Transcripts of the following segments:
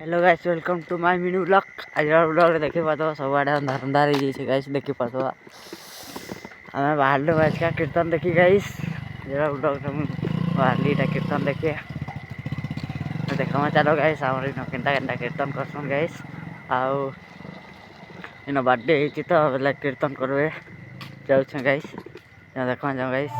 Hello guys, welcome to my mini blog. आज blog देखी पात सबुआड़े अंधार अंधार हो गाइस, देखी पात आम बाहर आज का कीर्तन देखी गाइस। ब्लॉग बाहर इटा कीर्तन देखिए देखा चलो गाइस आम केन्ता केन्ता कीर्तन करसन गाइस। आउ इन बर्थडे होती तो बोले कीर्तन करवे जाऊँ गाइस, देखा जाओ गाइस।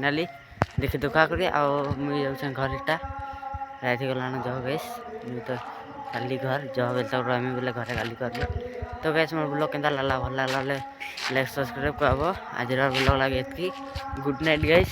फाइनाली देखी दुखा करी मुझे जाऊँ घरटा रात गलान जह गैस मुझे तो काली घर जह बेल तक रही बोले घरे काली करबी तो गैस मोर ब्लॉग केंता लागला भल लागला लाइक सब्सक्राइब करब आज ब्लॉग लगे गुड नाइट गैस।